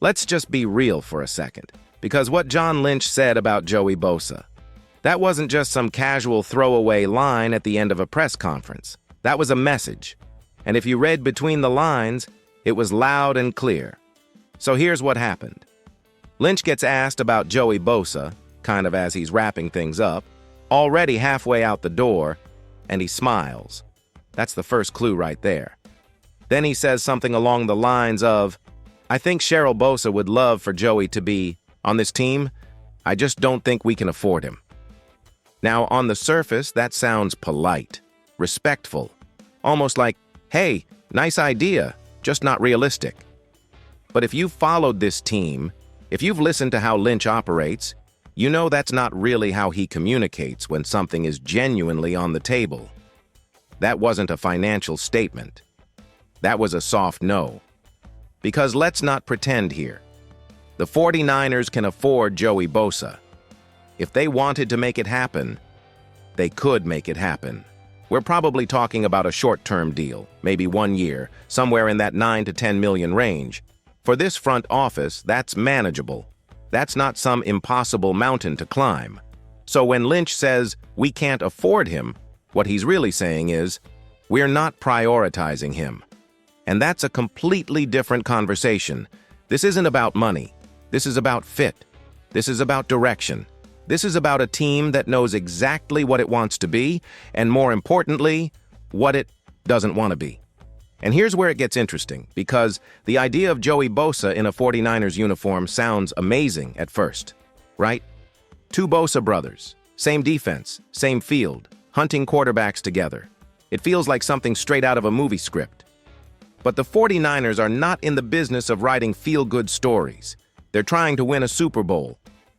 Let's just be real for a second, because what John Lynch said about Joey Bosa, that wasn't just some casual throwaway line at the end of a press conference. That was a message. And if you read between the lines, it was loud and clear. So here's what happened. Lynch gets asked about Joey Bosa, kind of as he's wrapping things up, already halfway out the door, and he smiles. That's the first clue right there. Then he says something along the lines of, "I think Cheryl Bosa would love for Joey to be on this team. I just don't think we can afford him." Now, on the surface, that sounds polite, respectful, almost like, "Hey, nice idea, just not realistic." But if you've followed this team, if you've listened to how Lynch operates, you know that's not really how he communicates when something is genuinely on the table. That wasn't a financial statement. That was a soft no. Because let's not pretend here. The 49ers can afford Joey Bosa. If they wanted to make it happen, they could make it happen. We're probably talking about a short-term deal, maybe 1 year, somewhere in that 9 to 10 million range. For this front office, that's manageable. That's not some impossible mountain to climb. So when Lynch says, "We can't afford him," what he's really saying is, "We're not prioritizing him." And that's a completely different conversation. This isn't about money. This is about fit. This is about direction. This is about a team that knows exactly what it wants to be, and more importantly, what it doesn't want to be. And here's where it gets interesting, because the idea of Joey Bosa in a 49ers uniform sounds amazing at first, right? Two Bosa brothers, same defense, same field, hunting quarterbacks together. It feels like something straight out of a movie script. But the 49ers are not in the business of writing feel-good stories. They're trying to win a Super Bowl,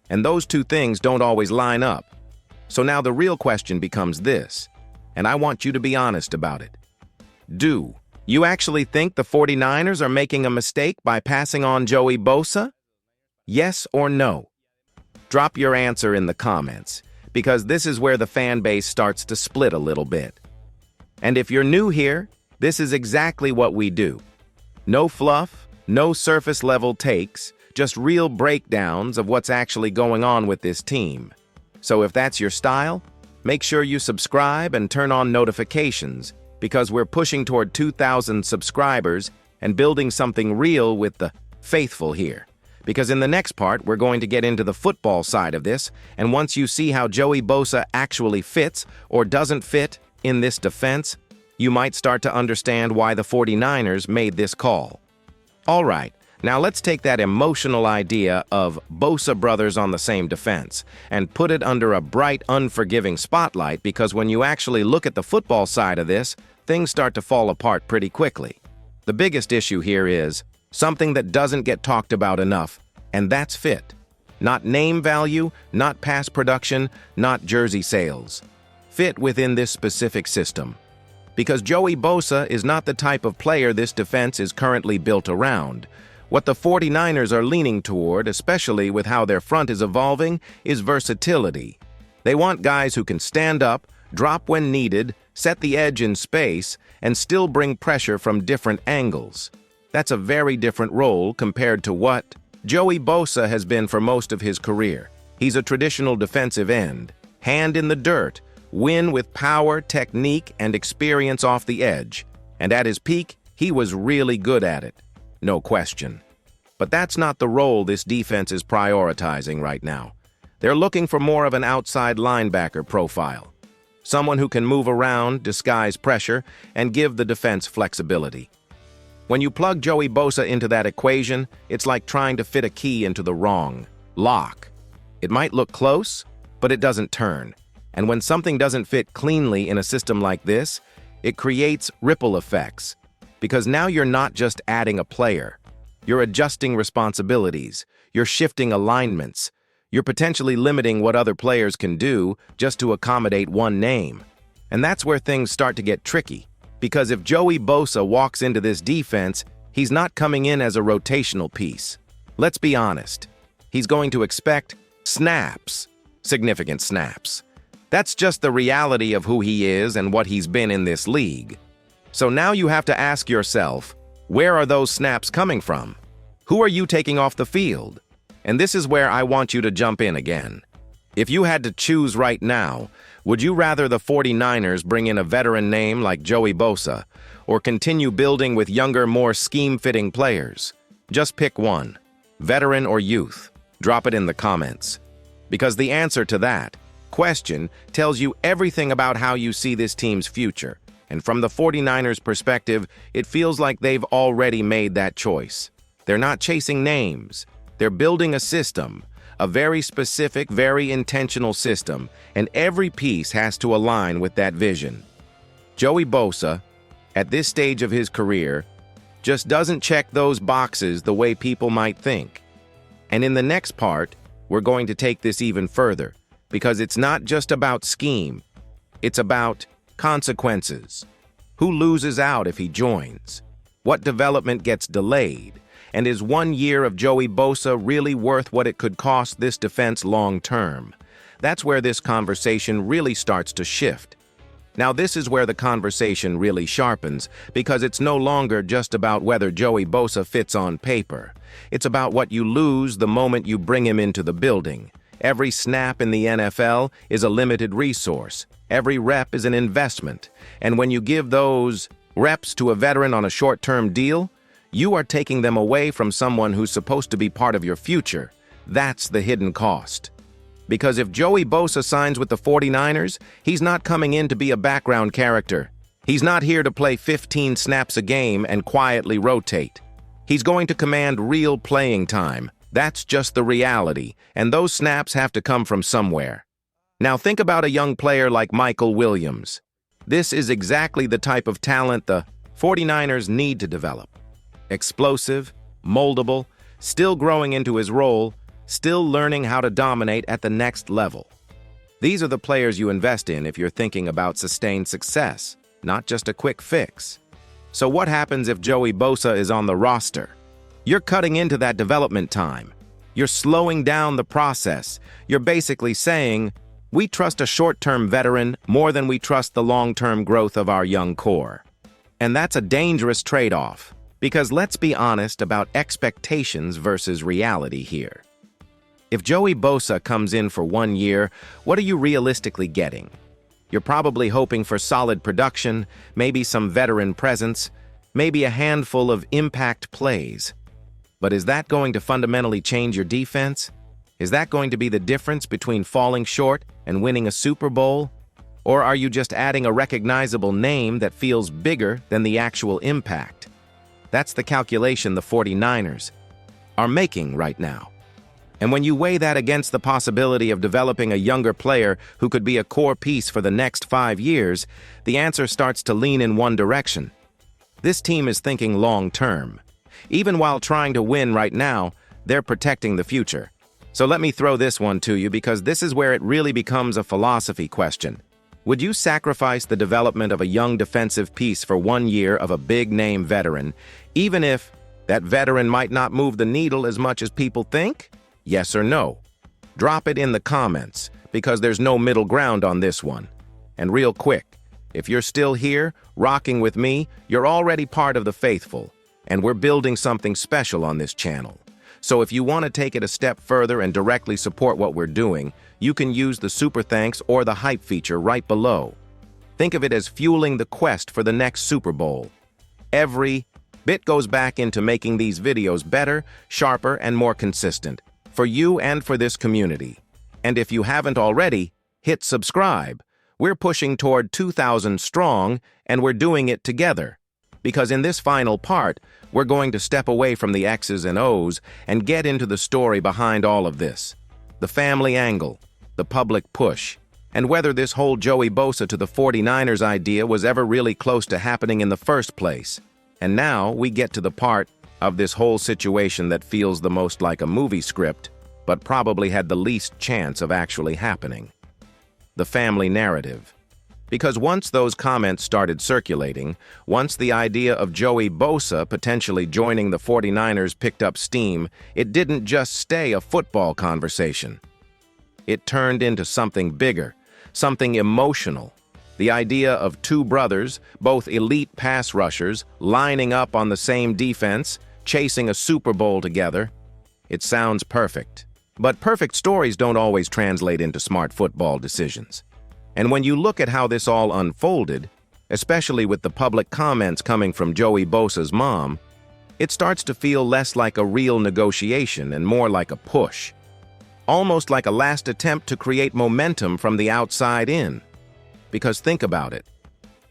and those two things don't always line up. So now the real question becomes this, and I want you to be honest about it. Do you actually think the 49ers are making a mistake by passing on Joey Bosa? Yes or no? Drop your answer in the comments, because this is where the fan base starts to split a little bit. And if you're new here, this is exactly what we do. No fluff, no surface-level takes, just real breakdowns of what's actually going on with this team. So if that's your style, make sure you subscribe and turn on notifications, because we're pushing toward 2,000 subscribers and building something real with the faithful here. Because in the next part, we're going to get into the football side of this, and once you see how Joey Bosa actually fits or doesn't fit in this defense, you might start to understand why the 49ers made this call. All right, now let's take that emotional idea of Bosa brothers on the same defense and put it under a bright, unforgiving spotlight, because when you actually look at the football side of this, things start to fall apart pretty quickly. The biggest issue here is something that doesn't get talked about enough, and that's fit. Not name value, not pass production, not jersey sales. Fit within this specific system. Because Joey Bosa is not the type of player this defense is currently built around. What the 49ers are leaning toward, especially with how their front is evolving, is versatility. They want guys who can stand up, drop when needed, set the edge in space, and still bring pressure from different angles. That's a very different role compared to what Joey Bosa has been for most of his career. He's a traditional defensive end, hand in the dirt, win with power, technique, and experience off the edge. And at his peak, he was really good at it. No question. But that's not the role this defense is prioritizing right now. They're looking for more of an outside linebacker profile. Someone who can move around, disguise pressure, and give the defense flexibility. When you plug Joey Bosa into that equation, it's like trying to fit a key into the wrong lock. It might look close, but it doesn't turn. And when something doesn't fit cleanly in a system like this, it creates ripple effects. Because now you're not just adding a player. You're adjusting responsibilities. You're shifting alignments. You're potentially limiting what other players can do just to accommodate one name. And that's where things start to get tricky. Because if Joey Bosa walks into this defense, he's not coming in as a rotational piece. Let's be honest. He's going to expect snaps, significant snaps. That's just the reality of who he is and what he's been in this league. So now you have to ask yourself, where are those snaps coming from? Who are you taking off the field? And this is where I want you to jump in again. If you had to choose right now, would you rather the 49ers bring in a veteran name like Joey Bosa, or continue building with younger, more scheme-fitting players? Just pick one, veteran or youth. Drop it in the comments. Because the answer to that question tells you everything about how you see this team's future. And from the 49ers' perspective, it feels like they've already made that choice. They're not chasing names. They're building a system, a very specific, very intentional system, and every piece has to align with that vision. Joey Bosa, at this stage of his career, just doesn't check those boxes the way people might think. And in the next part, we're going to take this even further, because it's not just about scheme, it's about consequences. Who loses out if he joins? What development gets delayed? And is 1 year of Joey Bosa really worth what it could cost this defense long term? That's where this conversation really starts to shift. Now, this is where the conversation really sharpens, because it's no longer just about whether Joey Bosa fits on paper. It's about what you lose the moment you bring him into the building. Every snap in the NFL is a limited resource. Every rep is an investment. And when you give those reps to a veteran on a short-term deal, you are taking them away from someone who's supposed to be part of your future. That's the hidden cost. Because if Joey Bosa signs with the 49ers, he's not coming in to be a background character. He's not here to play 15 snaps a game and quietly rotate. He's going to command real playing time. That's just the reality, and those snaps have to come from somewhere. Now think about a young player like Michael Williams. This is exactly the type of talent the 49ers need to develop. Explosive, moldable, still growing into his role, still learning how to dominate at the next level. These are the players you invest in if you're thinking about sustained success, not just a quick fix. So what happens if Joey Bosa is on the roster? You're cutting into that development time. You're slowing down the process. You're basically saying, we trust a short-term veteran more than we trust the long-term growth of our young core. And that's a dangerous trade-off. Because let's be honest about expectations versus reality here. If Joey Bosa comes in for 1 year, what are you realistically getting? You're probably hoping for solid production, maybe some veteran presence, maybe a handful of impact plays. But is that going to fundamentally change your defense? Is that going to be the difference between falling short and winning a Super Bowl? Or are you just adding a recognizable name that feels bigger than the actual impact? That's the calculation the 49ers are making right now. And when you weigh that against the possibility of developing a younger player who could be a core piece for the next 5 years, the answer starts to lean in one direction. This team is thinking long-term. Even while trying to win right now, they're protecting the future. So let me throw this one to you, because this is where it really becomes a philosophy question. Would you sacrifice the development of a young defensive piece for 1 year of a big-name veteran, even if that veteran might not move the needle as much as people think? Yes or no? Drop it in the comments, because there's no middle ground on this one. And real quick, if you're still here, rocking with me, you're already part of the faithful, and we're building something special on this channel. So if you want to take it a step further and directly support what we're doing, you can use the Super Thanks or the Hype feature right below. Think of it as fueling the quest for the next Super Bowl. Every bit goes back into making these videos better, sharper, and more consistent, for you and for this community. And if you haven't already, hit subscribe. We're pushing toward 2,000 strong, and we're doing it together. Because in this final part, we're going to step away from the X's and O's and get into the story behind all of this. The family angle, the public push, and whether this whole Joey Bosa to the 49ers idea was ever really close to happening in the first place. And now we get to the part of this whole situation that feels the most like a movie script, but probably had the least chance of actually happening. The family narrative. Because once those comments started circulating, once the idea of Joey Bosa potentially joining the 49ers picked up steam, it didn't just stay a football conversation. It turned into something bigger, something emotional. The idea of two brothers, both elite pass rushers, lining up on the same defense, chasing a Super Bowl together. It sounds perfect. But perfect stories don't always translate into smart football decisions. And when you look at how this all unfolded, especially with the public comments coming from Joey Bosa's mom, it starts to feel less like a real negotiation and more like a push. Almost like a last attempt to create momentum from the outside in. Because think about it.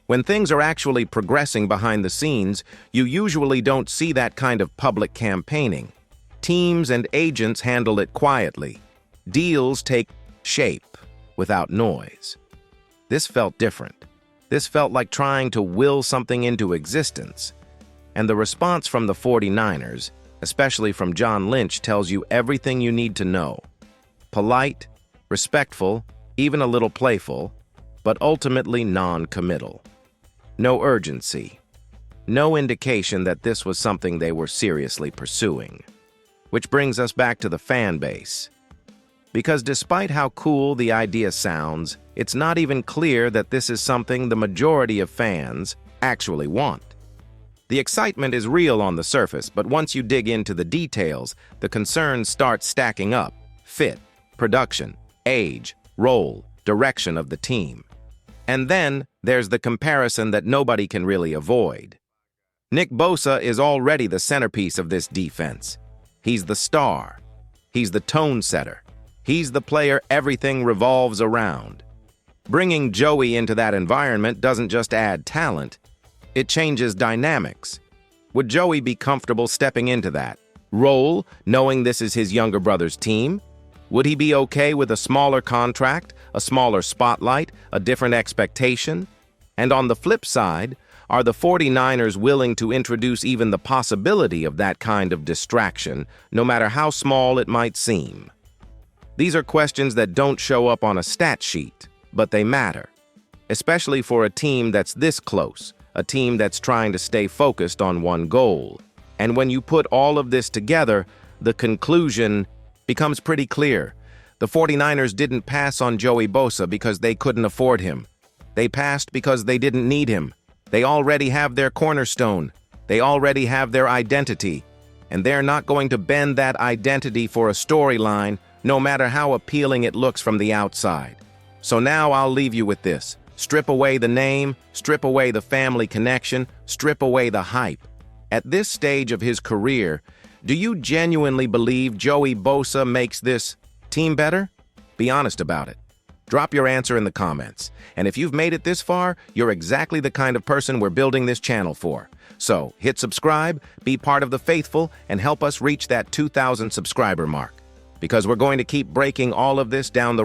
When things are actually progressing behind the scenes, you usually don't see that kind of public campaigning. Teams and agents handle it quietly. Deals take shape without noise. This felt different. This felt like trying to will something into existence. And the response from the 49ers, especially from John Lynch, tells you everything you need to know. Polite, respectful, even a little playful, but ultimately non-committal. No urgency. No indication that this was something they were seriously pursuing. Which brings us back to the fan base. Because despite how cool the idea sounds, it's not even clear that this is something the majority of fans actually want. The excitement is real on the surface, but once you dig into the details, the concerns start stacking up. Fit, production, age, role, direction of the team. And then there's the comparison that nobody can really avoid. Nick Bosa is already the centerpiece of this defense. He's the star. He's the tone setter. He's the player everything revolves around. Bringing Joey into that environment doesn't just add talent, it changes dynamics. Would Joey be comfortable stepping into that role, knowing this is his younger brother's team? Would he be okay with a smaller contract, a smaller spotlight, a different expectation? And on the flip side, are the 49ers willing to introduce even the possibility of that kind of distraction, no matter how small it might seem? These are questions that don't show up on a stat sheet, but they matter, especially for a team that's this close, a team that's trying to stay focused on one goal. And when you put all of this together, the conclusion becomes pretty clear. The 49ers didn't pass on Joey Bosa because they couldn't afford him. They passed because they didn't need him. They already have their cornerstone. They already have their identity. And they're not going to bend that identity for a storyline, no matter how appealing it looks from the outside. So now I'll leave you with this. Strip away the name, strip away the family connection, strip away the hype. At this stage of his career, do you genuinely believe Joey Bosa makes this team better? Be honest about it. Drop your answer in the comments. And if you've made it this far, you're exactly the kind of person we're building this channel for. So hit subscribe, be part of the faithful, and help us reach that 2,000 subscriber mark. Because we're going to keep breaking all of this down the road.